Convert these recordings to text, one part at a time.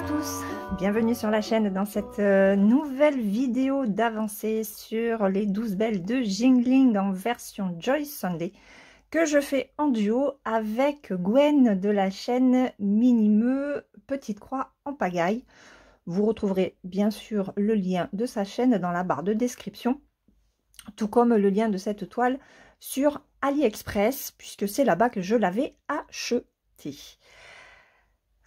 à tous, bienvenue sur la chaîne dans cette nouvelle vidéo d'avancée sur les 12 belles de Jingling en version Joy Sunday que je fais en duo avec Gwen de la chaîne Minimeux Petite Croix en pagaille. Vous retrouverez bien sûr le lien de sa chaîne dans la barre de description, tout comme le lien de cette toile sur AliExpress puisque c'est là-bas que je l'avais acheté.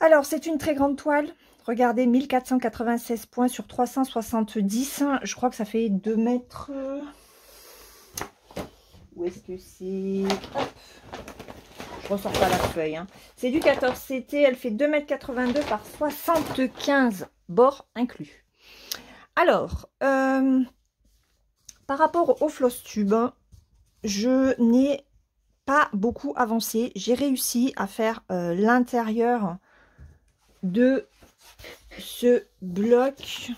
Alors, c'est une très grande toile. Regardez, 1496 points sur 370. Je crois que ça fait 2 mètres. Où est-ce que c'est? Je ressors pas la feuille. Hein. C'est du 14 CT. Elle fait 2,82 m par 75, bord inclus. Alors, par rapport au floss tube, je n'ai pas beaucoup avancé. J'ai réussi à faire l'intérieur de ce bloc.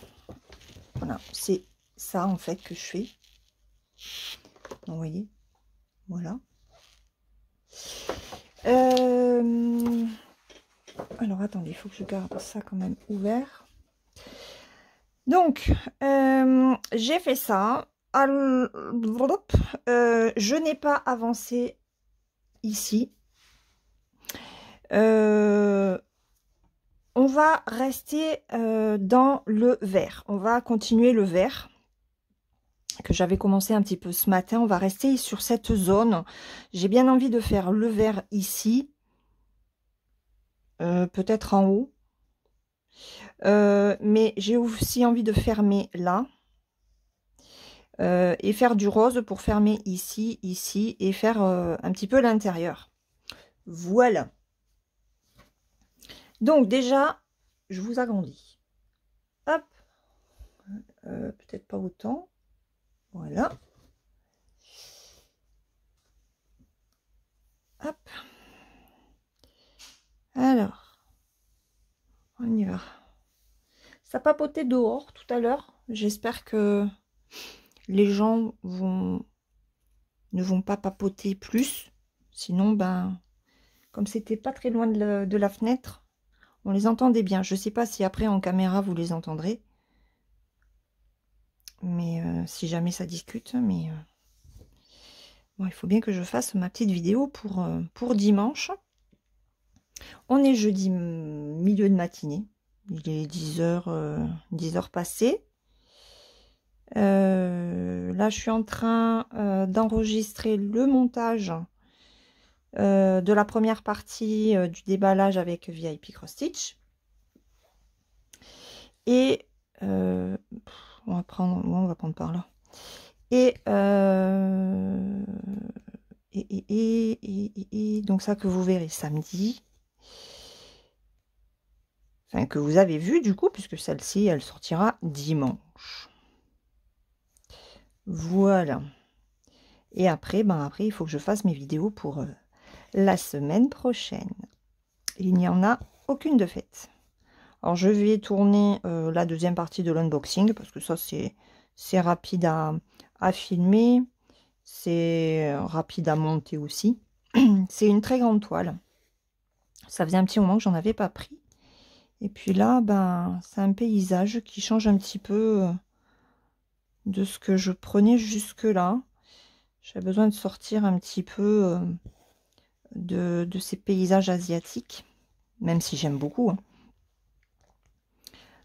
Voilà, c'est ça en fait que je fais. Vous voyez, voilà. Alors attendez, il faut que je garde ça quand même ouvert. Donc j'ai fait ça. Je n'ai pas avancé ici. On va rester dans le vert. On va continuer le vert que j'avais commencé un petit peu ce matin. On va rester sur cette zone. J'ai bien envie de faire le vert ici. Peut-être en haut. Mais j'ai aussi envie de fermer là. Et faire du rose pour fermer ici, ici. Et faire un petit peu l'intérieur. Voilà. Donc déjà, je vous agrandis. Hop. Peut-être pas autant. Voilà. Hop. Alors. On y va. Ça papotait dehors tout à l'heure. J'espère que les gens ne vont pas papoter plus. Sinon, ben, comme c'était pas très loin de la fenêtre, on les entendait bien. Je sais pas si après en caméra vous les entendrez. Mais si jamais ça discute. Mais bon, il faut bien que je fasse ma petite vidéo pour dimanche. On est jeudi milieu de matinée. Il est 10h passées. Là, je suis en train d'enregistrer le montage de la première partie du déballage avec VIP Cross Stitch. Et on va prendre par là. Et donc ça que vous verrez samedi. Enfin, que vous avez vu du coup, puisque celle-ci, elle sortira dimanche. Voilà. Et après, il faut que je fasse mes vidéos pour la semaine prochaine. Il n'y en a aucune de faite. Alors, je vais tourner la deuxième partie de l'unboxing, parce que ça, c'est rapide à filmer. C'est rapide à monter aussi. C'est une très grande toile. Ça faisait un petit moment que j'en avais pas pris. Et puis là, c'est un paysage qui change un petit peu de ce que je prenais jusque-là. J'avais besoin de sortir un petit peu de ces paysages asiatiques, même si j'aime beaucoup. Hein.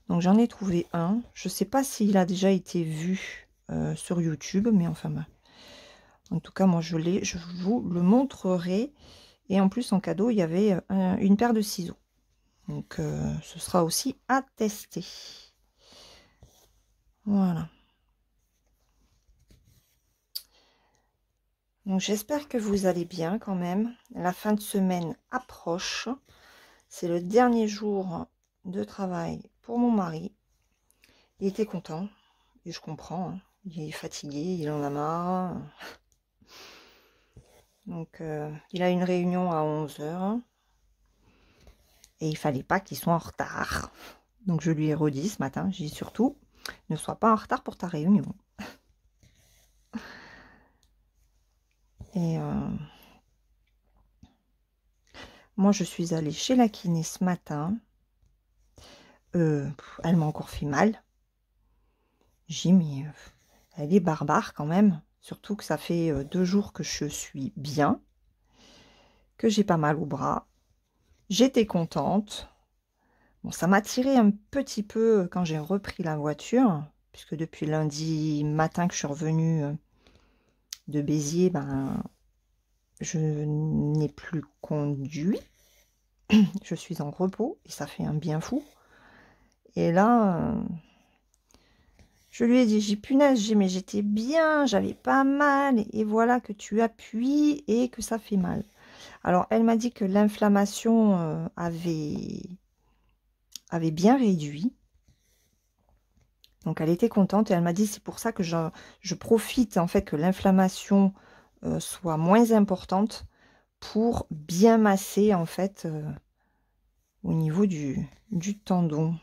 Donc j'en ai trouvé un. Je ne sais pas s'il a déjà été vu sur YouTube, mais enfin, en tout cas, moi je l'ai. Je vous le montrerai. Et en plus, en cadeau, il y avait une paire de ciseaux. Donc ce sera aussi à tester. Voilà. Donc j'espère que vous allez bien quand même. La fin de semaine approche. C'est le dernier jour de travail pour mon mari. Il était content. Et je comprends. Hein. Il est fatigué, il en a marre. Donc il a une réunion à 11 h. Et il fallait pas qu'il soit en retard. Donc je lui ai redit ce matin. J'ai dit surtout, ne sois pas en retard pour ta réunion. Et moi, je suis allée chez la kiné ce matin Elle m'a encore fait mal. J'ai dit, mais elle est barbare quand même. Surtout que ça fait 2 jours que je suis bien, que j'ai pas mal au bras. J'étais contente. Bon, ça m'a tiré un petit peu quand j'ai repris la voiture, puisque depuis lundi matin que je suis revenue de Béziers, ben, je n'ai plus conduit. Je suis en repos et ça fait un bien fou. Et là, je lui ai dit, j'ai punaise, mais j'étais bien, j'avais pas mal. Et voilà que tu appuies et que ça fait mal. Alors, elle m'a dit que l'inflammation avait bien réduit. Donc, elle était contente et elle m'a dit, c'est pour ça que je profite en fait que l'inflammation soit moins importante pour bien masser en fait au niveau du tendon.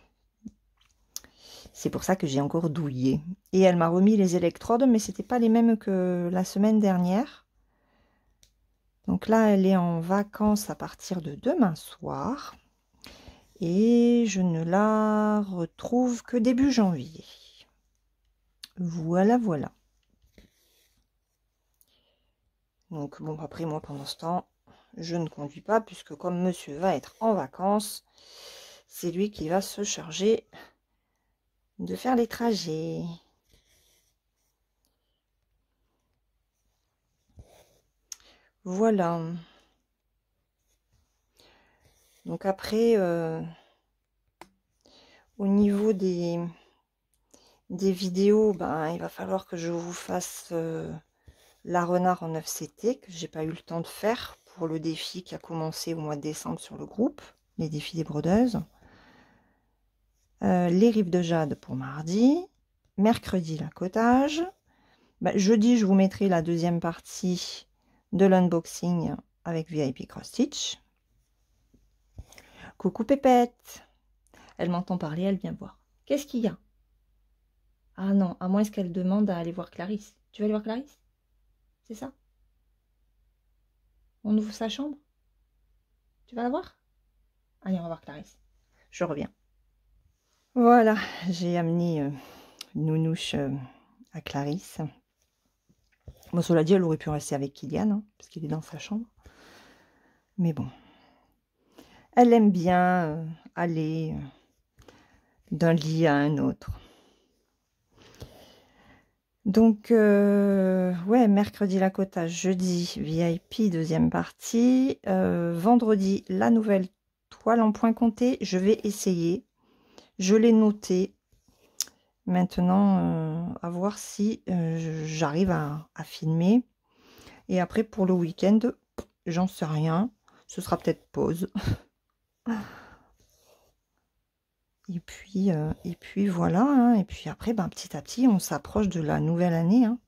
C'est pour ça que j'ai encore douillé. Et elle m'a remis les électrodes, mais c'était pas les mêmes que la semaine dernière. Donc là, elle est en vacances à partir de demain soir. Et je ne la retrouve que début janvier. Voilà, voilà. Donc bon, après moi, pendant ce temps, je ne conduis pas, puisque comme monsieur va être en vacances, c'est lui qui va se charger de faire les trajets. Voilà. Donc après, au niveau des vidéos, ben, il va falloir que je vous fasse la renard en 9CT, que j'ai pas eu le temps de faire pour le défi qui a commencé au mois de décembre sur le groupe, les défis des brodeuses. Les rives de jade pour mardi. Mercredi, la cottage. Ben, jeudi, je vous mettrai la deuxième partie de l'unboxing avec VIP Cross Stitch. Coucou Pépette. Elle m'entend parler, elle vient voir. Qu'est-ce qu'il y a? Ah non, à moins qu'elle demande à aller voir Clarisse. Tu vas aller voir Clarisse? C'est ça? On ouvre sa chambre? Tu vas la voir? Allez, on va voir Clarisse. Je reviens. Voilà, j'ai amené Nounouche à Clarisse. Bon, cela dit, elle aurait pu rester avec Kylian, hein, parce qu'il est dans sa chambre. Mais bon, elle aime bien aller d'un lit à un autre. Donc, ouais, mercredi la cottage, jeudi VIP, deuxième partie. Vendredi, la nouvelle toile en point compté. Je vais essayer. Je l'ai noté. Maintenant, à voir si j'arrive à filmer. Et après, pour le week-end, j'en sais rien. Ce sera peut-être pause. Et puis voilà. Hein. Et puis après, ben, petit à petit, on s'approche de la nouvelle année. Hein.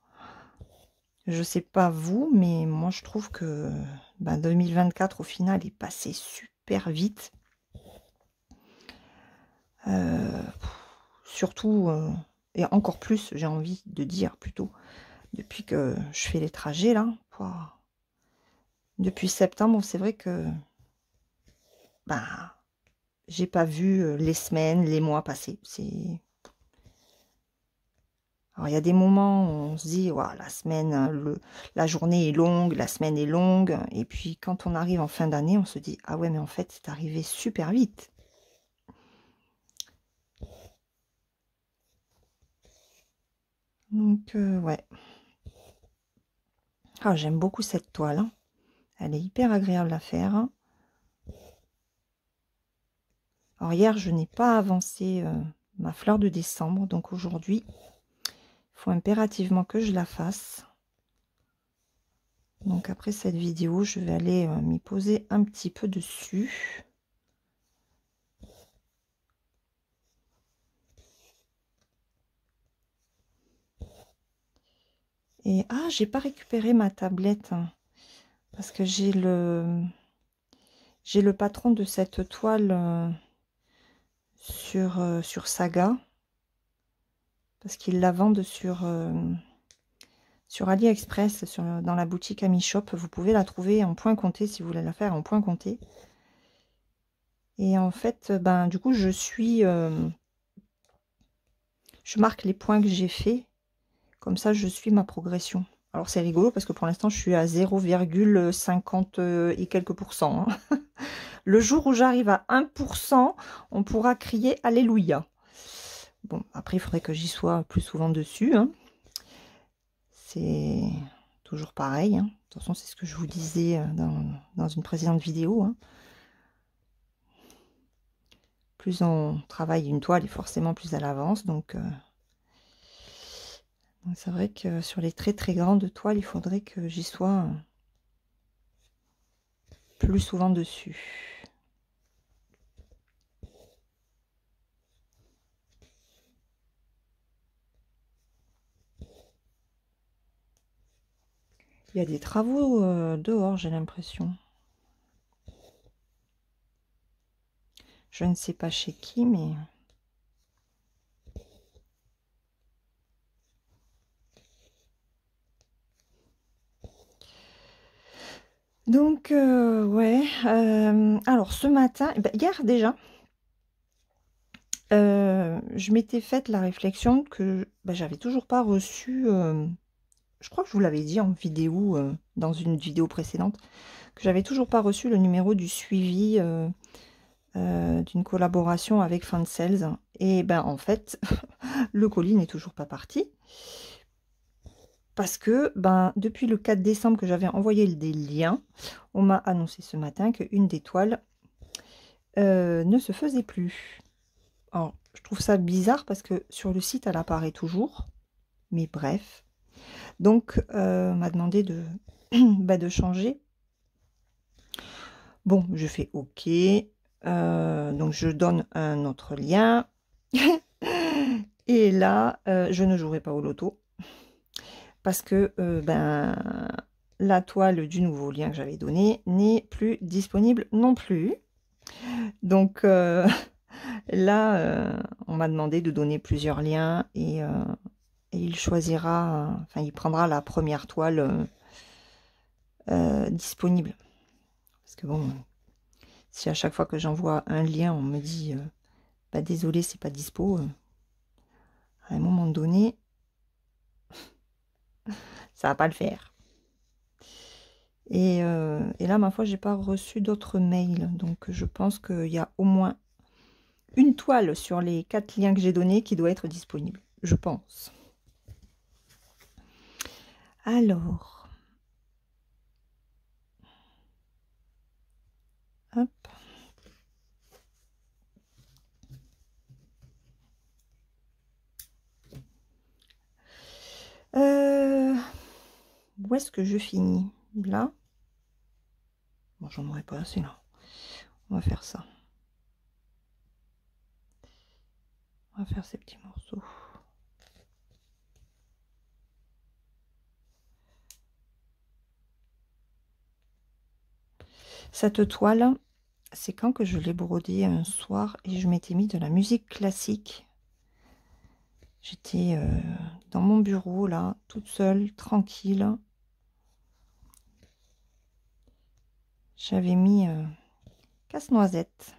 Je sais pas vous, mais moi, je trouve que ben, 2024, au final, est passé super vite. Surtout, et encore plus, j'ai envie de dire plutôt, depuis que je fais les trajets, là. Depuis septembre, c'est vrai que ben, j'ai pas vu les semaines, les mois passer. Alors, il y a des moments où on se dit, ouais, la semaine, la journée est longue, la semaine est longue. Et puis, quand on arrive en fin d'année, on se dit, ah ouais, mais en fait, c'est arrivé super vite. Donc, ouais. Ah, j'aime beaucoup cette toile. Hein. Elle est hyper agréable à faire. Hein. Alors, hier, je n'ai pas avancé ma fleur de décembre. Donc, aujourd'hui, il faut impérativement que je la fasse. Donc, après cette vidéo, je vais aller m'y poser un petit peu dessus. Et ah, j'ai pas récupéré ma tablette hein, parce que j'ai le patron de cette toile sur Saga parce qu'ils la vendent sur AliExpress dans la boutique Ami Shop. Vous pouvez la trouver en point compté si vous voulez la faire en point compté. Et en fait, ben, du coup, je marque les points que j'ai fait. Comme ça, je suis ma progression. Alors, c'est rigolo parce que pour l'instant, je suis à 0,50 et quelques pourcents. Hein. Le jour où j'arrive à 1%, on pourra crier Alléluia. Bon, après, il faudrait que j'y sois plus souvent dessus. Hein. C'est toujours pareil. Hein. De toute façon, c'est ce que je vous disais dans une précédente vidéo. Hein. Plus on travaille une toile, et forcément plus elle avance. Donc c'est vrai que sur les très très grandes toiles, il faudrait que j'y sois plus souvent dessus. Il y a des travaux dehors, j'ai l'impression. Je ne sais pas chez qui, mais... Donc, ouais. Alors, ce matin, ben, hier déjà, je m'étais faite la réflexion que ben, j'avais toujours pas reçu... je crois que je vous l'avais dit en vidéo, dans une vidéo précédente, que j'avais toujours pas reçu le numéro du suivi d'une collaboration avec Fansales. Et ben en fait, le colis n'est toujours pas parti. Parce que ben, depuis le 4 décembre que j'avais envoyé des liens, on m'a annoncé ce matin qu'une des toiles ne se faisait plus. Alors, je trouve ça bizarre parce que sur le site, elle apparaît toujours. Mais bref. Donc, on m'a demandé de, bah, de changer. Bon, je fais OK. Donc, je donne un autre lien. Et là, je ne jouerai pas au loto. Parce que ben, la toile du nouveau lien que j'avais donné n'est plus disponible non plus. Donc là, on m'a demandé de donner plusieurs liens et il choisira, enfin il prendra la première toile disponible. Parce que bon, si à chaque fois que j'envoie un lien, on me dit bah, désolé, c'est pas dispo, à un moment donné, ça va pas le faire. Et là, ma foi, j'ai pas reçu d'autres mails. Donc, je pense qu'il y a au moins une toile sur les 4 liens que j'ai donnés qui doit être disponible. Je pense. Alors. Hop. Où est-ce que je finis? Là. Bon, j'en aurais pas assez là. On va faire ça. On va faire ces petits morceaux. Cette toile, c'est quand que je l'ai brodée un soir et je m'étais mis de la musique classique. J'étais dans mon bureau là, toute seule, tranquille. J'avais mis Casse-Noisette.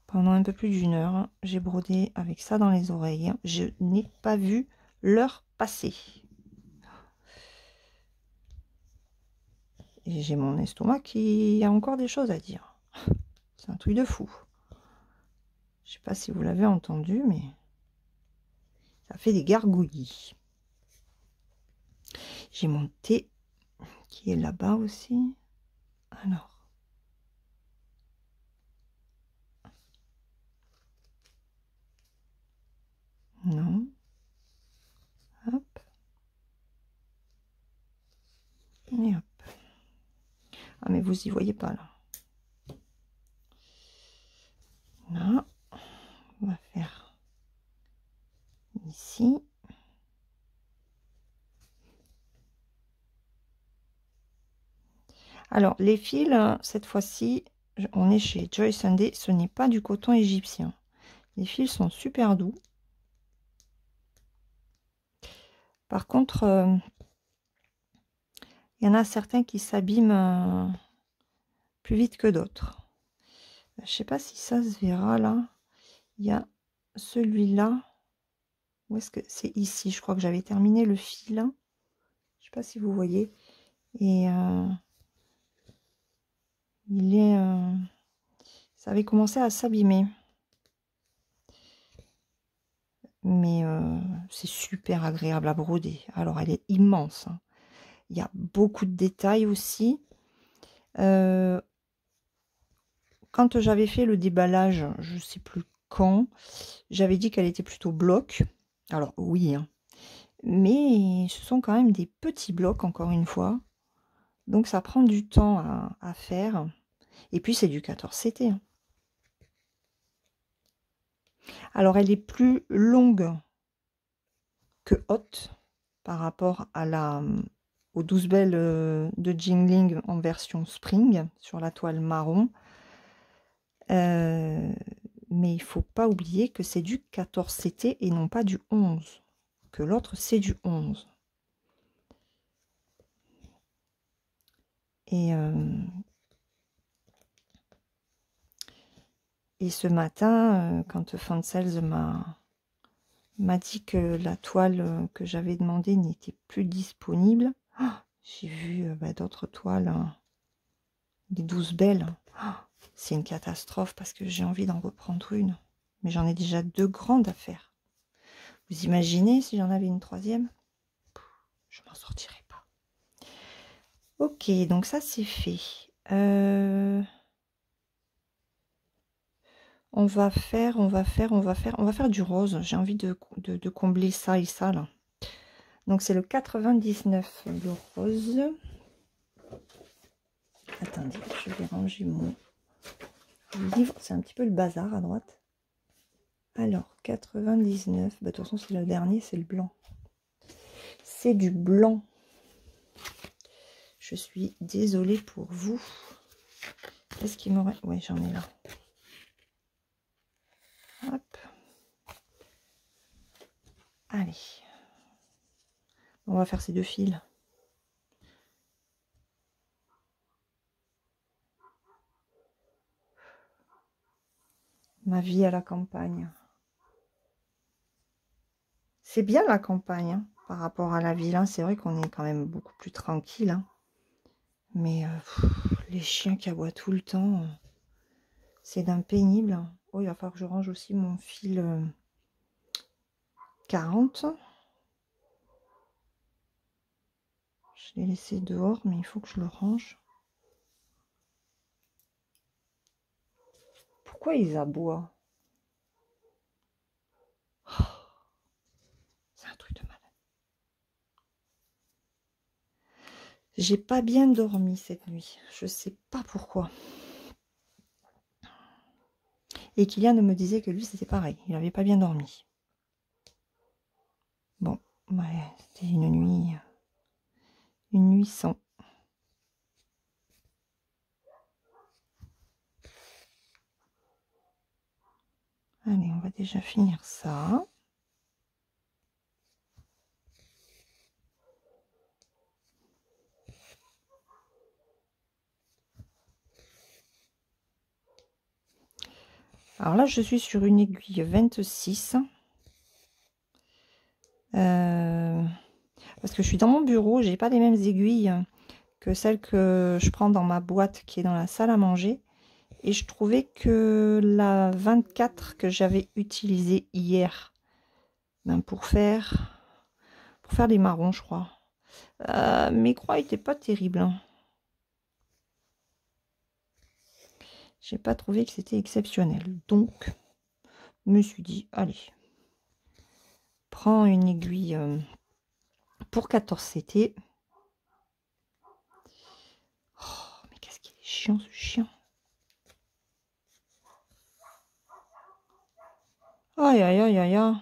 Pendant un peu plus d'1 heure, j'ai brodé avec ça dans les oreilles. Je n'ai pas vu l'heure passer. Et j'ai mon estomac qui a encore des choses à dire. C'est un truc de fou. Je sais pas si vous l'avez entendu, mais ça fait des gargouillis. J'ai mon thé qui est là-bas aussi. Alors. Non. Hop. Et hop. Ah, mais vous y voyez pas là. Là. On va faire ici. Alors, les fils, cette fois-ci, on est chez Joyce & Day. Ce n'est pas du coton égyptien. Les fils sont super doux. Par contre, il y en a certains qui s'abîment plus vite que d'autres. Je sais pas si ça se verra là. Il y a celui-là. Où est-ce que c'est? Ici, je crois que j'avais terminé le fil. Je sais pas si vous voyez. Et il est... ça avait commencé à s'abîmer. Mais c'est super agréable à broder. Alors, elle est immense. Hein. Il y a beaucoup de détails aussi. Quand j'avais fait le déballage, je sais plus quand, j'avais dit qu'elle était plutôt bloc. Alors, oui, hein. Mais ce sont quand même des petits blocs, encore une fois. Donc, ça prend du temps à faire. Et puis, c'est du 14CT. Hein. Alors, elle est plus longue que haute par rapport à aux 12 belles de Jingling en version spring sur la toile marron. Mais il faut pas oublier que c'est du 14CT et non pas du 11. Que l'autre, c'est du 11. Et ce matin, quand Fansels m'a dit que la toile que j'avais demandée n'était plus disponible, oh, j'ai vu d'autres toiles, hein, des 12 belles. Oh, c'est une catastrophe parce que j'ai envie d'en reprendre une. Mais j'en ai déjà 2 grandes à faire. Vous imaginez si j'en avais une 3e? Je m'en sortirais pas. Ok, donc ça c'est fait. On va faire du rose. J'ai envie de combler ça et ça là. Donc c'est le 99, le rose. Attendez, je vais ranger mon livre. C'est un petit peu le bazar à droite. Alors, 99. Bah, de toute façon, c'est le dernier, c'est le blanc. C'est du blanc. Je suis désolée pour vous. Qu'est-ce qu'il m'aurait... Oui, j'en ai là. Hop. Allez. On va faire ces 2 fils. Ma vie à la campagne. C'est bien la campagne hein, par rapport à la ville. Hein. C'est vrai qu'on est quand même beaucoup plus tranquille. Hein. Mais les chiens qui aboient tout le temps, c'est d'un pénible. Oh, il va falloir que je range aussi mon fil 40. Je l'ai laissé dehors, mais il faut que je le range. Pourquoi ils aboient? Oh, c'est un truc de malade. J'ai pas bien dormi cette nuit. Je sais pas pourquoi. Et Kylian me disait que lui, c'était pareil. Il n'avait pas bien dormi. Bon, ouais, c'était une nuit sans. Allez, on va déjà finir ça. Alors là, je suis sur une aiguille 26. Parce que je suis dans mon bureau, j'ai pas les mêmes aiguilles que celles que je prends dans ma boîte qui est dans la salle à manger. Et je trouvais que la 24 que j'avais utilisée hier, ben pour faire les marrons, je crois. Mes croix n'étaient pas terribles. Hein. J'ai pas trouvé que c'était exceptionnel. Donc, je me suis dit, allez, prends une aiguille pour 14CT. Oh, mais qu'est-ce qu'il est chiant ce chien. Aïe, aïe, aïe, aïe, aïe.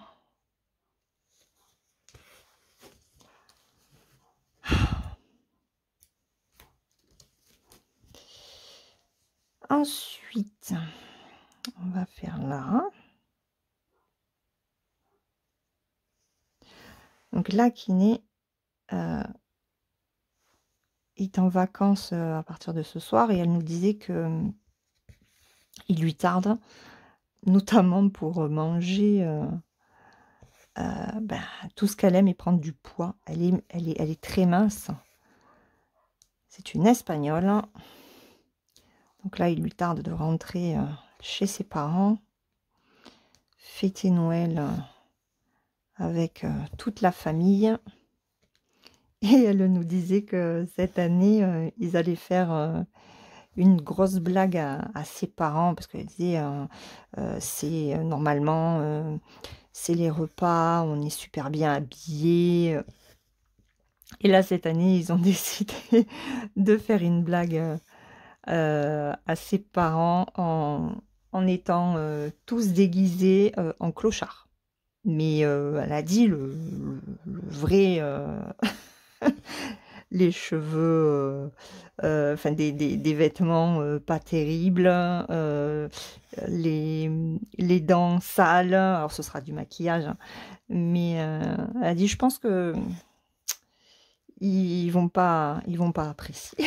Ensuite, on va faire là. Donc là, Kiné est en vacances à partir de ce soir et elle nous disait que il lui tarde, notamment pour manger ben, tout ce qu'elle aime et prendre du poids. Elle est très mince. C'est une Espagnole. Donc là, il lui tarde de rentrer chez ses parents, fêter Noël avec toute la famille. Et elle nous disait que cette année, ils allaient faire une grosse blague à ses parents, parce qu'elle disait, c'est normalement, c'est les repas, on est super bien habillés. Et là, cette année, ils ont décidé de faire une blague à ses parents en étant tous déguisés en clochards. Mais elle a dit le vrai, les cheveux, enfin des vêtements pas terribles, les dents sales, alors ce sera du maquillage, hein, mais elle a dit, je pense que ils vont pas apprécier.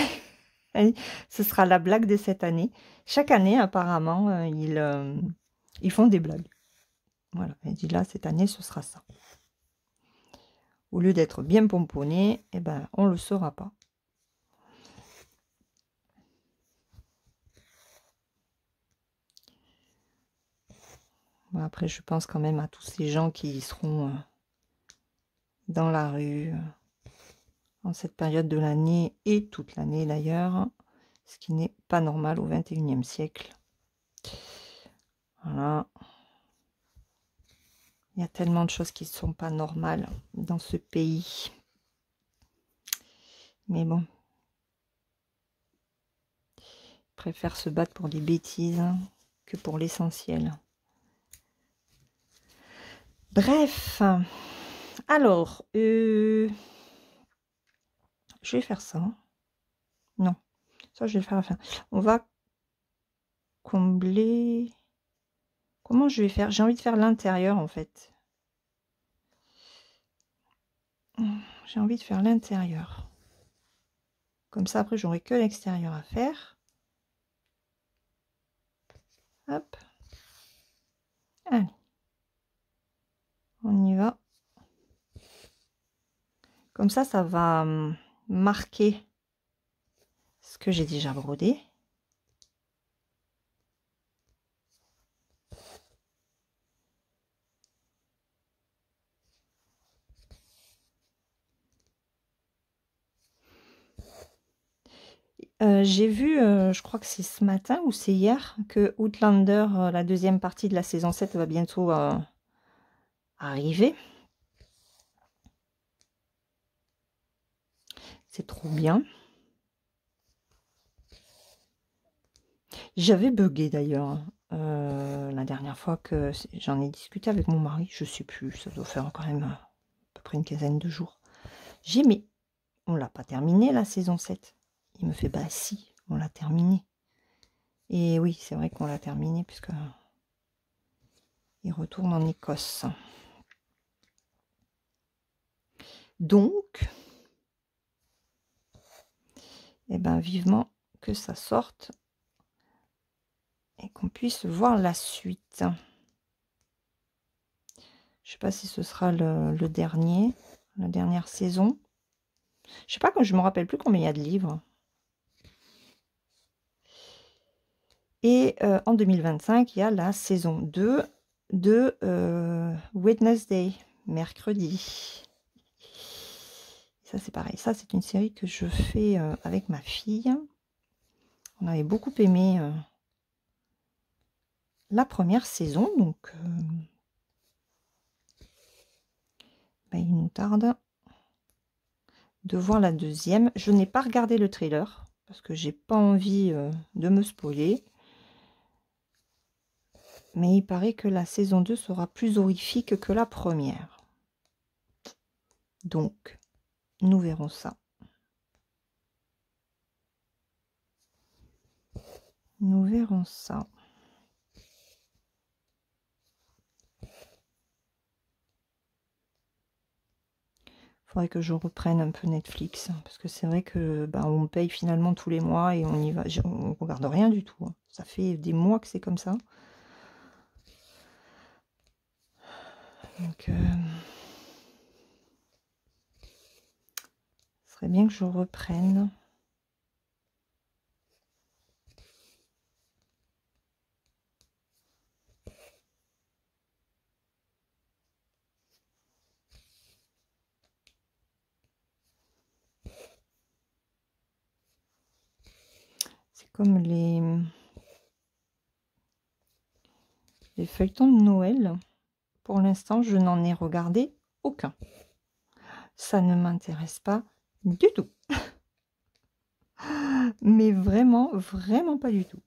Ce sera la blague de cette année. Chaque année, apparemment, ils font des blagues. Voilà, elle dit là, cette année, ce sera ça. Au lieu d'être bien pomponné, eh ben, on ne le saura pas. Bon, après, je pense quand même à tous ces gens qui seront dans la rue en cette période de l'année et toute l'année d'ailleurs, ce qui n'est pas normal au XXIe siècle. Voilà. Il y a tellement de choses qui ne sont pas normales dans ce pays. Mais bon. Ils préfèrent se battre pour des bêtises que pour l'essentiel. Bref. Alors, je vais faire ça. Non, ça je vais le faire à la fin. On va combler... Comment je vais faire? J'ai envie de faire l'intérieur en fait. J'ai envie de faire l'intérieur. Comme ça, après, j'aurai que l'extérieur à faire. Hop. Allez. On y va. Comme ça va marquer ce que j'ai déjà brodé. J'ai vu, je crois que c'est ce matin ou c'est hier, que Outlander, la deuxième partie de la saison 7 va bientôt arriver. C'est trop bien. J'avais bugué d'ailleurs la dernière fois que j'en ai discuté avec mon mari. Je sais plus, ça doit faire quand même à peu près une quinzaine de jours. J'ai mais on l'a pas terminé la saison 7. Il me fait bah si, on l'a terminé. Et oui, c'est vrai qu'on l'a terminé puisque il retourne en Écosse. Donc, eh ben vivement que ça sorte et qu'on puisse voir la suite. Je sais pas si ce sera le dernier, la dernière saison. Je sais pas, je me rappelle plus combien il y a de livres. Et en 2025, il y a la saison 2 de Wednesday, mercredi. Ça, c'est pareil. Ça, c'est une série que je fais avec ma fille. On avait beaucoup aimé la première saison, donc ben, il nous tarde de voir la deuxième. Je n'ai pas regardé le trailer parce que j'ai pas envie de me spoiler. Mais il paraît que la saison 2 sera plus horrifique que la première. Donc, nous verrons ça. Nous verrons ça. faudrait que je reprenne un peu Netflix, parce que c'est vrai que on paye finalement tous les mois et on y va, on regarde rien du tout. Ça fait des mois que c'est comme ça. Donc, ce serait bien que je reprenne. C'est comme les feuilletons de Noël. Pour l'instant, je n'en ai regardé aucun. Ça ne m'intéresse pas du tout. Mais vraiment, vraiment pas du tout.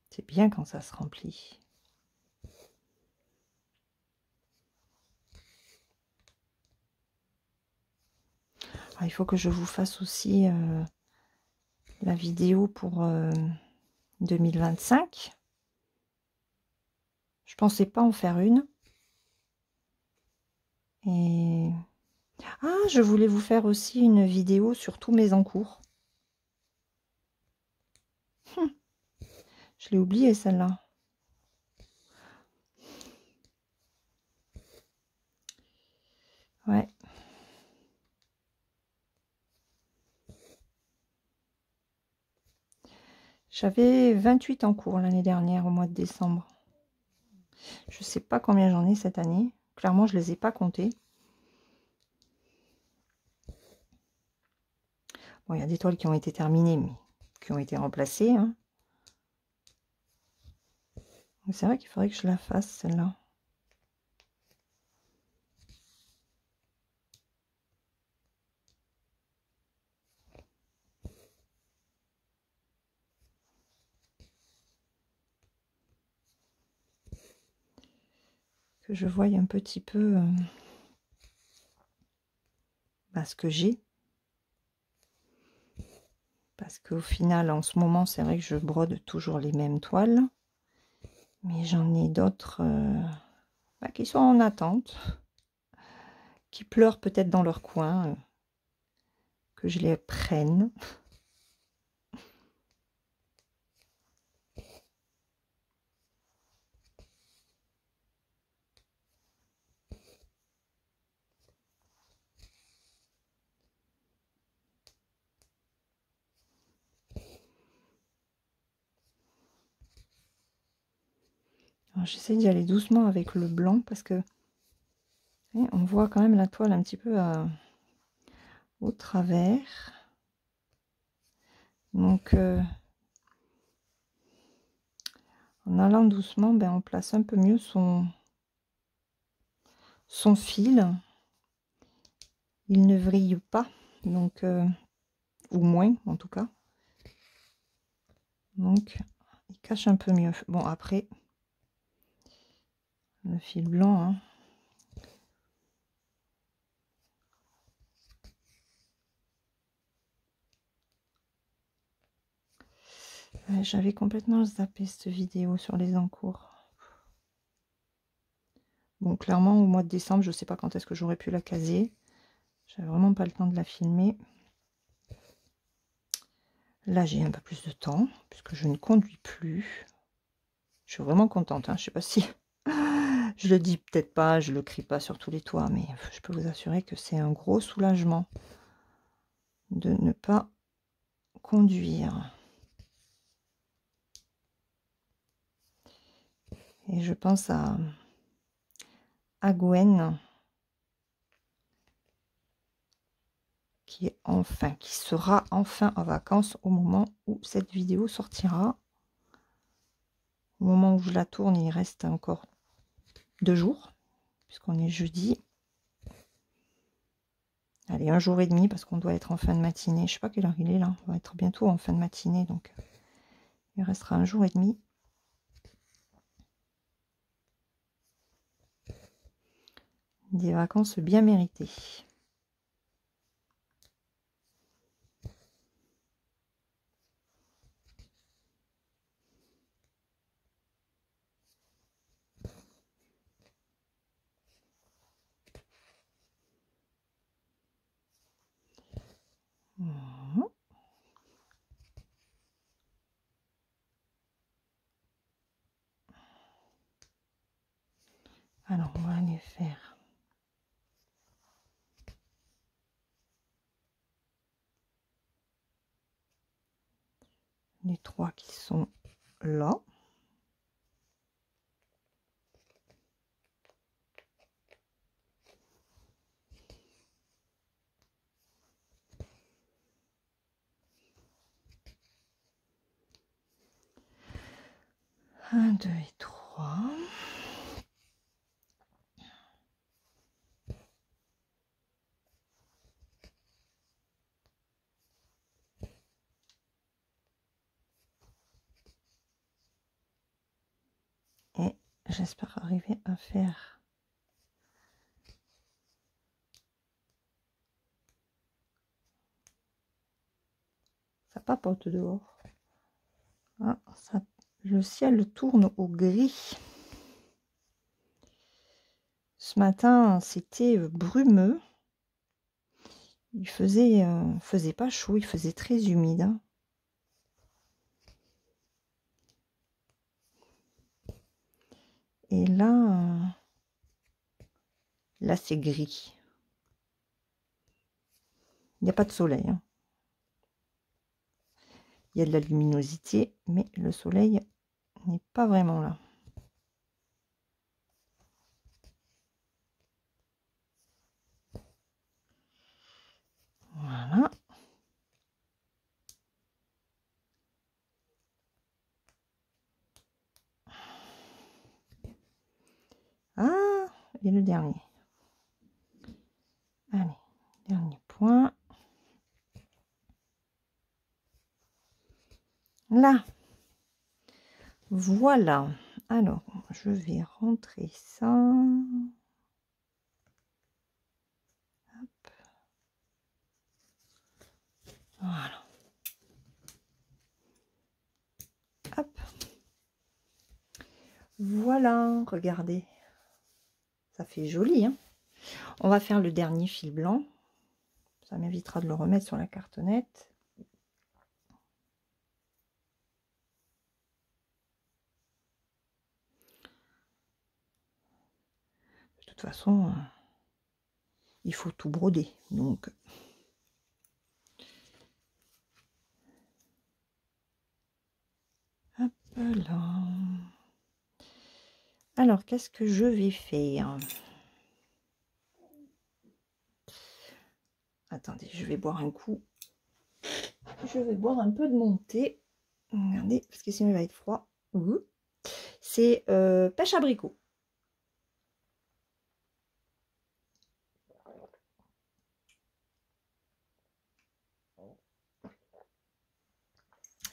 C'est bien quand ça se remplit. Ah, il faut que je vous fasse aussi la vidéo pour 2025. Je pensais pas en faire une. Et ah, je voulais vous faire aussi une vidéo sur tous mes encours. Je l'ai oublié celle-là. Ouais. J'avais 28 encours l'année dernière, au mois de décembre. Je sais pas combien j'en ai cette année. Clairement, je les ai pas comptés. Bon, il y a des toiles qui ont été terminées, mais qui ont été remplacées. Hein. C'est vrai qu'il faudrait que je la fasse, celle-là. Que je voie un petit peu ce que j'ai. Parce qu'au final, en ce moment, c'est vrai que je brode toujours les mêmes toiles. Mais j'en ai d'autres qui sont en attente. Qui pleurent peut-être dans leur coin. Que je les prenne. J'essaie d'y aller doucement avec le blanc parce que on voit quand même la toile un petit peu au travers. Donc, en allant doucement, on place un peu mieux son fil. Il ne vrille pas, donc ou moins en tout cas. Donc, il cache un peu mieux. Bon, après, le fil blanc, hein. J'avais complètement zappé cette vidéo sur les encours. Bon, clairement, au mois de décembre, je ne sais pas quand est-ce que j'aurais pu la caser. J'avais vraiment pas le temps de la filmer. Là, j'ai un peu plus de temps, puisque je ne conduis plus. Je suis vraiment contente, hein. Je ne sais pas si... je le dis peut-être pas, je le crie pas sur tous les toits, mais je peux vous assurer que c'est un gros soulagement de ne pas conduire. Et je pense à Gwen, qui sera enfin en vacances au moment où cette vidéo sortira. Au moment où je la tourne, il reste encore 2 jours, puisqu'on est jeudi. Allez, 1 jour et demi parce qu'on doit être en fin de matinée. Je sais pas quelle heure il est là. On va être bientôt en fin de matinée, donc il restera 1 jour et demi. Des vacances bien méritées. Voilà. Alors, on va aller faire les 3 qui sont là. Un, 2 et 3. Et j'espère arriver à faire ça papote dehors. Ah, ça, le ciel tourne au gris. Ce matin, c'était brumeux. Il faisait pas chaud, il faisait très humide. Hein. Et là c'est gris. Il n'y a pas de soleil. Hein. Il y a de la luminosité, mais le soleil n'est pas vraiment là. Voilà. Ah, et le dernier. Allez, dernier point. Là. Voilà. Alors, je vais rentrer ça. Hop. Voilà. Hop. Voilà, regardez. Ça fait joli, hein. On va faire le dernier fil blanc. Ça m'évitera de le remettre sur la cartonnette. De toute façon, il faut tout broder. Donc, hop là. Alors, qu'est-ce que je vais faire? Attendez, je vais boire un coup. Je vais boire un peu de mon thé. Regardez, parce que sinon il va être froid. C'est pêche abricot.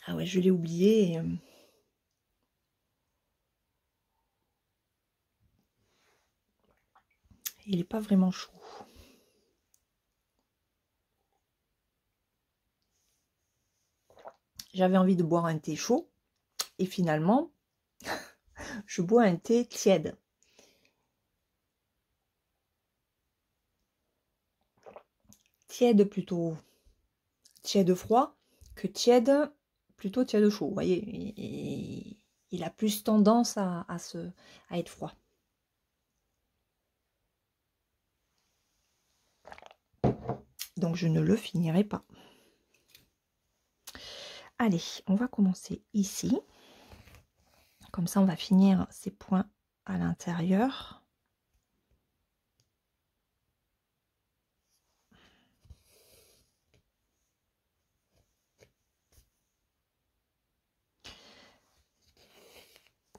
Ah ouais, je l'ai oublié. Il n'est pas vraiment chaud. J'avais envie de boire un thé chaud. Et finalement, je bois un thé tiède. Tiède plutôt tiède froid que tiède plutôt tiède chaud. Vous voyez, il a plus tendance à être froid. Donc je ne le finirai pas. Allez, on va commencer ici. Comme ça, on va finir ces points à l'intérieur.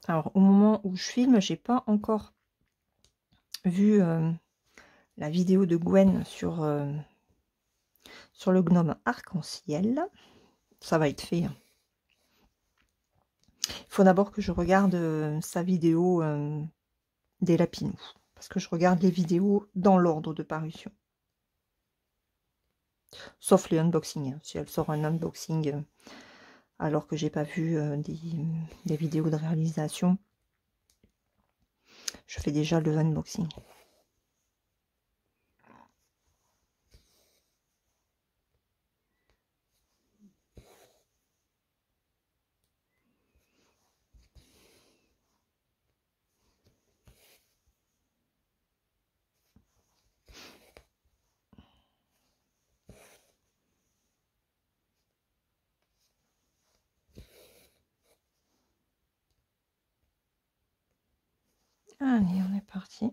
Alors, au moment où je filme, j'ai pas encore vu la vidéo de Gwen sur sur le gnome arc-en-ciel. Ça va être fait. Il faut d'abord que je regarde sa vidéo des lapinous. Parce que je regarde les vidéos dans l'ordre de parution. Sauf les unboxings. Hein. Si elle sort un unboxing alors que j'ai pas vu des vidéos de réalisation, je fais déjà le unboxing. Allez, on est parti.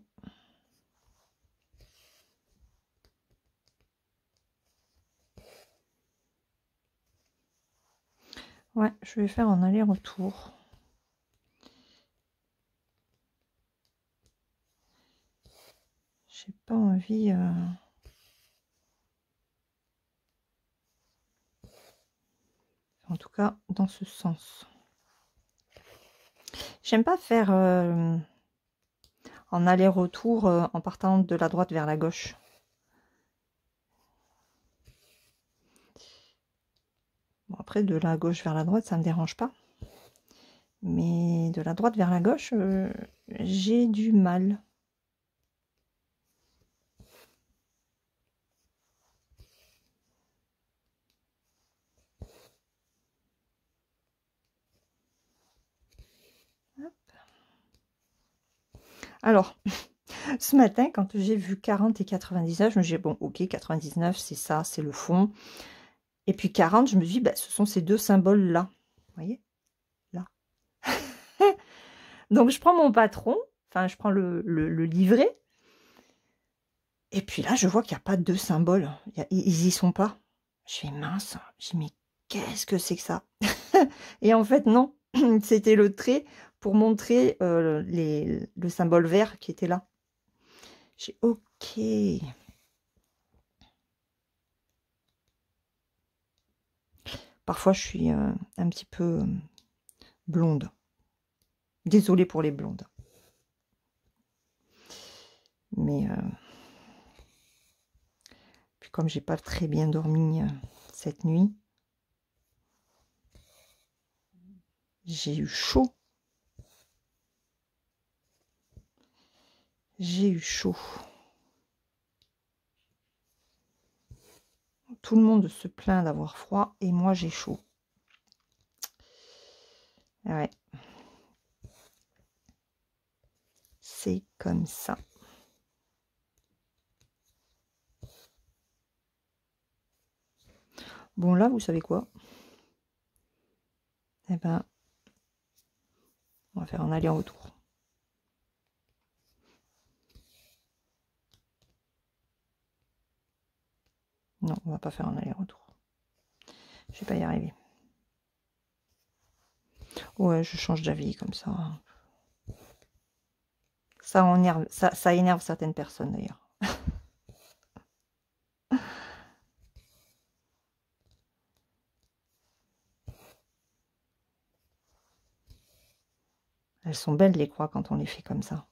Ouais, je vais faire un aller-retour. J'ai pas envie... En tout cas, dans ce sens. J'aime pas faire en aller-retour en partant de la droite vers la gauche. Bon, après, de la gauche vers la droite, ça me dérange pas. Mais de la droite vers la gauche, j'ai du mal. Hop. Alors, ce matin, quand j'ai vu 40 et 99, je me suis dit, bon, ok, 99, c'est ça, c'est le fond. Et puis 40, je me suis dit, bah, ce sont ces deux symboles-là. Vous voyez? Là. Donc, je prends mon patron, enfin, je prends le livret. Et puis là, je vois qu'il n'y a pas de deux symboles. Ils y sont pas. Je fais mince. Je dis, mais qu'est-ce que c'est que ça? Et en fait, non. C'était le trait pour montrer le symbole vert qui était là. J'ai ok. Parfois, je suis un petit peu blonde. Désolée pour les blondes. Mais puis comme j'ai pas très bien dormi cette nuit, j'ai eu chaud. J'ai eu chaud. Tout le monde se plaint d'avoir froid et moi j'ai chaud. Ouais. C'est comme ça. Bon là, vous savez quoi? Eh ben, on va faire un aller-retour. Non, on va pas faire un aller-retour. Je vais pas y arriver. Ouais, je change d'avis comme ça. Ça énerve certaines personnes d'ailleurs. Elles sont belles les croix quand on les fait comme ça.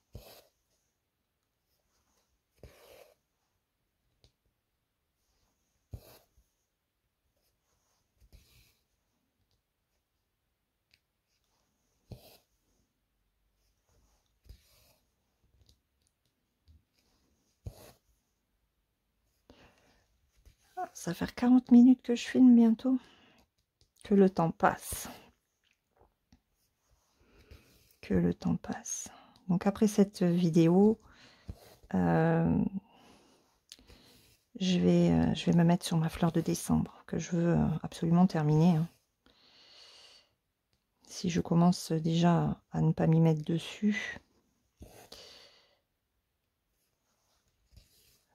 Ça va faire 40 minutes que je filme bientôt. Que le temps passe. Que le temps passe. Donc après cette vidéo, je vais me mettre sur ma fleur de décembre que je veux absolument terminer. Hein. Si je commence déjà à ne pas m'y mettre dessus,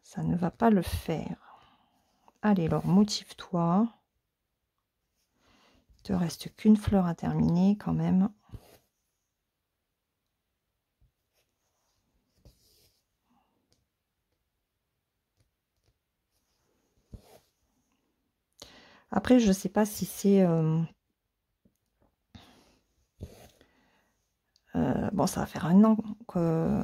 ça ne va pas le faire. Allez, alors motive-toi. Il te reste qu'une fleur à terminer quand même. Après, je sais pas si c'est... bon, ça va faire un an que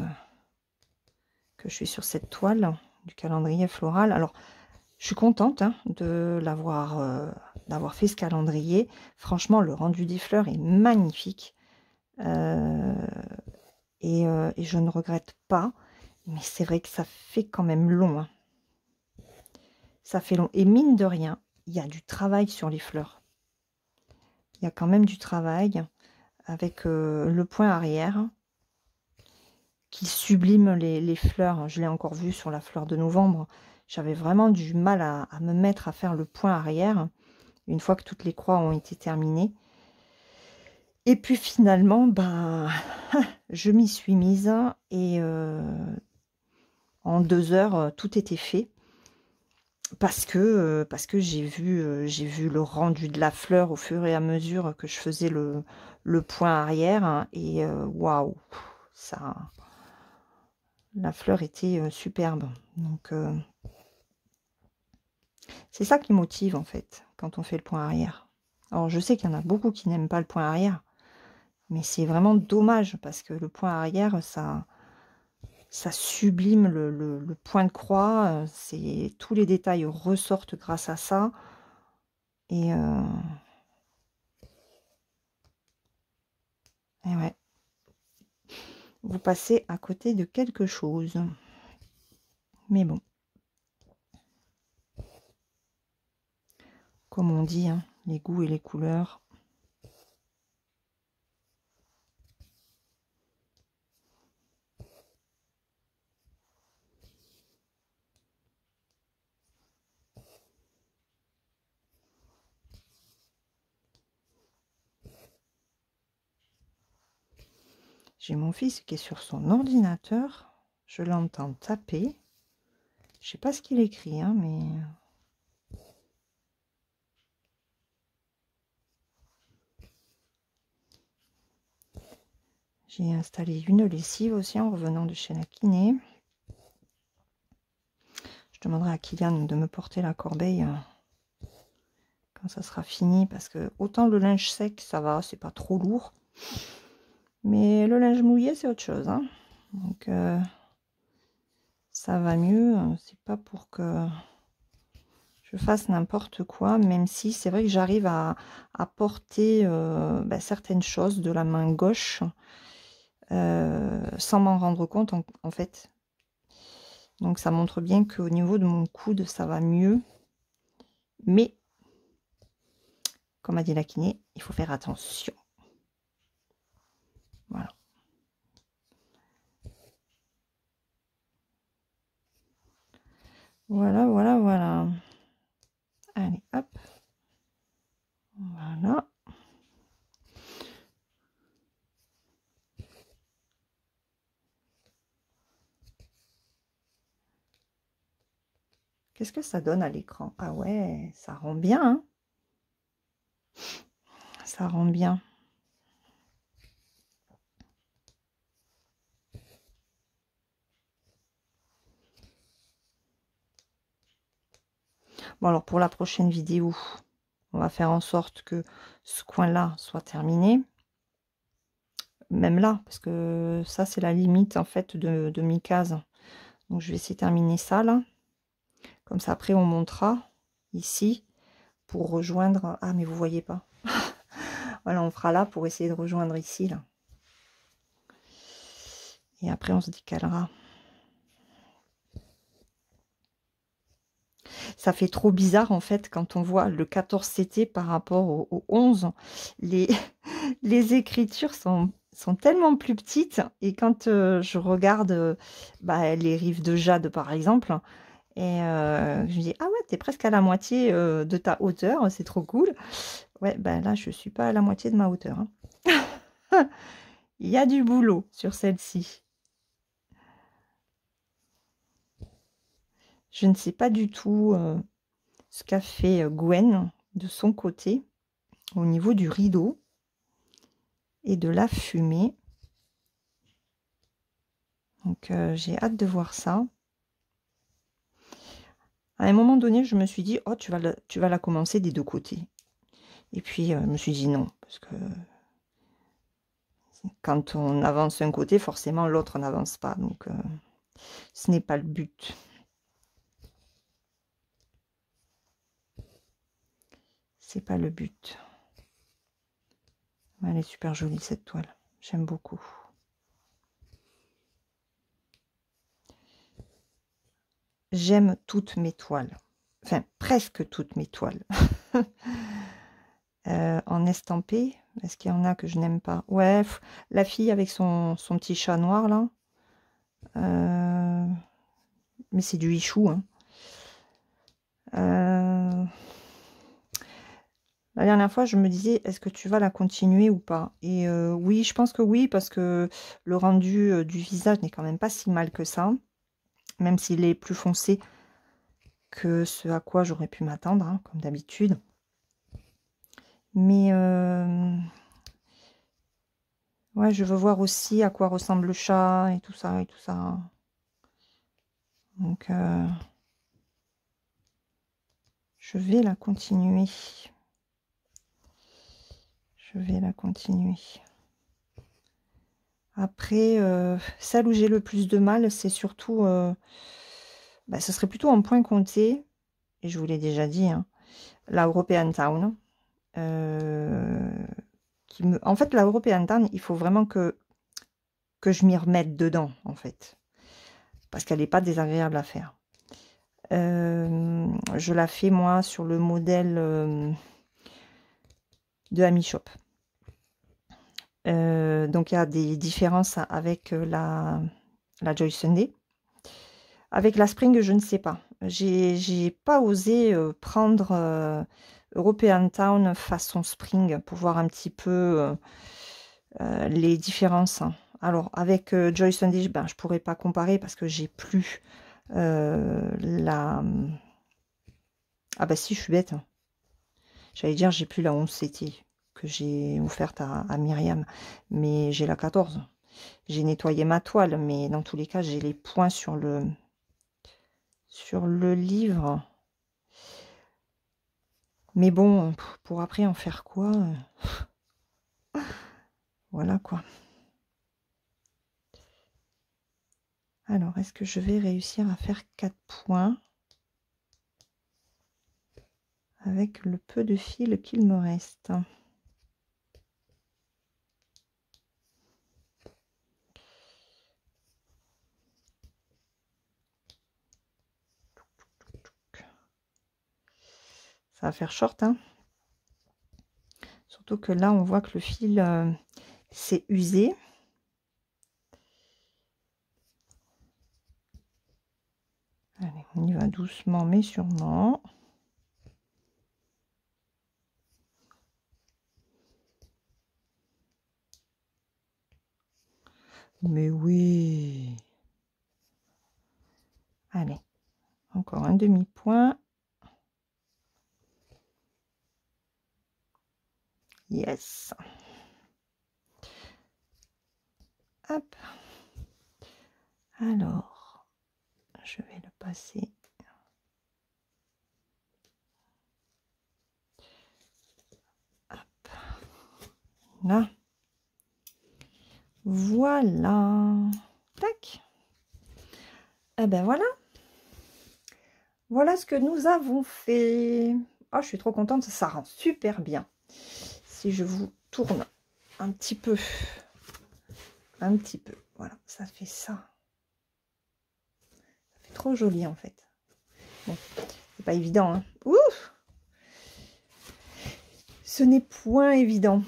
je suis sur cette toile du calendrier floral. Alors, je suis contente hein, de d'avoir fait ce calendrier. Franchement, le rendu des fleurs est magnifique. Et je ne regrette pas. Mais c'est vrai que ça fait quand même long. Hein. Ça fait long. Et mine de rien, il y a du travail sur les fleurs. Il y a quand même du travail avec le point arrière qui sublime les fleurs. Je l'ai encore vu sur la fleur de novembre. J'avais vraiment du mal à me mettre à faire le point arrière une fois que toutes les croix ont été terminées. Et puis finalement, ben, je m'y suis mise et en 2 heures, tout était fait. Parce que j'ai vu le rendu de la fleur au fur et à mesure que je faisais le point arrière. Hein, et waouh, ça, la fleur était superbe. Donc, c'est ça qui motive en fait quand on fait le point arrière. Alors, je sais qu'il y en a beaucoup qui n'aiment pas le point arrière. Mais c'est vraiment dommage parce que le point arrière, ça sublime le point de croix. Tous les détails ressortent grâce à ça. Et ouais, vous passez à côté de quelque chose. Mais bon. Comme on dit, hein, les goûts et les couleurs. J'ai mon fils qui est sur son ordinateur. Je l'entends taper. Je sais pas ce qu'il écrit, hein, mais... J'ai installé une lessive aussi en revenant de chez la kiné. Je demanderai à Kylian de me porter la corbeille quand ça sera fini. Parce que autant le linge sec, ça va, c'est pas trop lourd. Mais le linge mouillé, c'est autre chose. Hein. Donc, ça va mieux. C'est pas pour que je fasse n'importe quoi. Même si c'est vrai que j'arrive à porter certaines choses de la main gauche. Sans m'en rendre compte en fait. Donc ça montre bien qu'au niveau de mon coude, ça va mieux. Mais, comme a dit la kiné, il faut faire attention. Voilà. Voilà, voilà, voilà. Allez, hop. Voilà. Qu'est-ce que ça donne à l'écran? Ah ouais, ça rend bien, hein. Ça rend bien. Bon, alors pour la prochaine vidéo, on va faire en sorte que ce coin-là soit terminé. Même là, parce que ça, c'est la limite, en fait, de mes cases. Donc, je vais essayer de terminer ça, là. Comme ça, après, on montera ici pour rejoindre... Ah, mais vous voyez pas. Voilà, on fera là pour essayer de rejoindre ici, là. Et après, on se décalera. Ça fait trop bizarre, en fait, quand on voit le 14CT par rapport au 11. Les écritures sont tellement plus petites. Et quand je regarde les rives de Jade, par exemple, et je me dis, ah ouais, t'es presque à la moitié de ta hauteur, c'est trop cool. Ouais, ben là, je suis pas à la moitié de ma hauteur. Hein. Il y a du boulot sur celle-ci. Je ne sais pas du tout ce qu'a fait Gwen de son côté au niveau du rideau et de la fumée. Donc, j'ai hâte de voir ça. À un moment donné, je me suis dit, oh, tu vas la commencer des deux côtés. Et puis, je me suis dit non, parce que quand on avance un côté, forcément, l'autre n'avance pas. Donc, ce n'est pas le but. C'est pas le but. Elle est super jolie, cette toile. J'aime beaucoup. J'aime toutes mes toiles. Enfin, presque toutes mes toiles. En estampé, est-ce qu'il y en a que je n'aime pas? Ouais, la fille avec son petit chat noir, là. Mais c'est du Ichou, hein. La dernière fois, je me disais, est-ce que tu vas la continuer ou pas? Et oui, je pense que oui, parce que le rendu du visage n'est quand même pas si mal que ça, même s'il est plus foncé que ce à quoi j'aurais pu m'attendre, hein, comme d'habitude. Mais ouais, je veux voir aussi à quoi ressemble le chat et tout ça et tout ça. Donc, je vais la continuer. Je vais la continuer. Après, celle où j'ai le plus de mal, c'est surtout... ce serait plutôt en point compté. Et je vous l'ai déjà dit, hein, la European Town. En fait, la European Town, il faut vraiment que je m'y remette dedans, en fait. Parce qu'elle n'est pas désagréable à faire. Je la fais, moi, sur le modèle de Ami Shop. Donc, il y a des différences avec la Joy Sunday. Avec la Spring, je ne sais pas. J'ai pas osé prendre European Town façon Spring pour voir un petit peu les différences. Alors, avec Joy Sunday, ben, je pourrais pas comparer parce que j'ai plus la... Ah bah si, je suis bête. J'allais dire, j'ai plus la 11 CT que j'ai offerte à Myriam, mais j'ai la 14. J'ai nettoyé ma toile, mais dans tous les cas, j'ai les points sur le livre. Mais bon, pour après en faire quoi? Voilà quoi. Alors, est-ce que je vais réussir à faire 4 points avec le peu de fil qu'il me reste? Ça va faire short, hein. Surtout que là, on voit que le fil s'est usé. Allez, on y va doucement, mais sûrement. Mais oui. Allez, encore un demi-point. Yes. Hop. Alors, je vais le passer. Hop. Là. Voilà. Tac. Eh ben voilà. Voilà ce que nous avons fait. Oh, je suis trop contente, ça rend super bien. Si je vous tourne un petit peu. Voilà, ça fait ça. Ça fait trop joli en fait. Bon, c'est pas évident, hein. Ouf! Ce n'est point évident.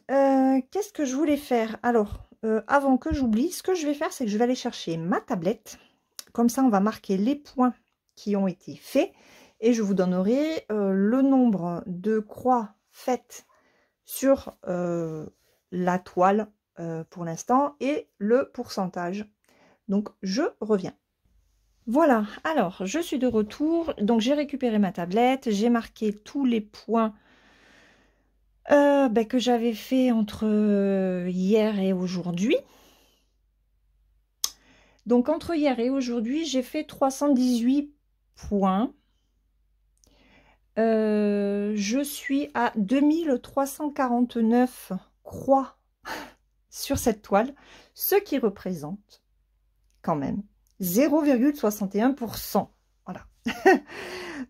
Qu'est-ce que je voulais faire? Alors, avant que j'oublie, ce que je vais faire, c'est que je vais aller chercher ma tablette. Comme ça, on va marquer les points qui ont été faits. Et je vous donnerai le nombre de croix faites sur la toile pour l'instant et le pourcentage. Donc, je reviens. Voilà, alors, je suis de retour. Donc, j'ai récupéré ma tablette. J'ai marqué tous les points que j'avais fait entre hier et aujourd'hui. Donc, entre hier et aujourd'hui, j'ai fait 318 points. Je suis à 2349 croix sur cette toile, ce qui représente quand même 0,61%. Voilà.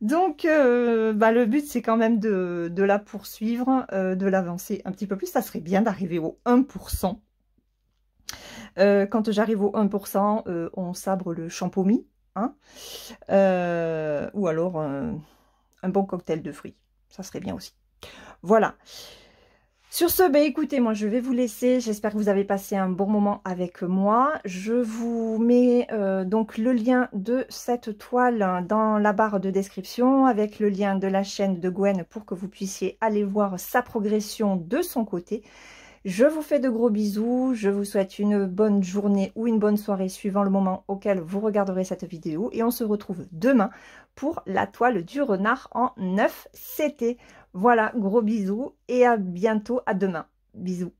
Donc, le but, c'est quand même de la poursuivre, de l'avancer un petit peu plus. Ça serait bien d'arriver au 1%. Quand j'arrive au 1%, on sabre le champomis, hein, ou alors un bon cocktail de fruits. Ça serait bien aussi. Voilà. Sur ce, écoutez, moi je vais vous laisser. J'espère que vous avez passé un bon moment avec moi. Je vous mets donc le lien de cette toile dans la barre de description avec le lien de la chaîne de Gwen pour que vous puissiez aller voir sa progression de son côté. Je vous fais de gros bisous. Je vous souhaite une bonne journée ou une bonne soirée suivant le moment auquel vous regarderez cette vidéo. Et on se retrouve demain pour la toile du renard en 9 CT. Voilà, gros bisous et à bientôt, à demain. Bisous.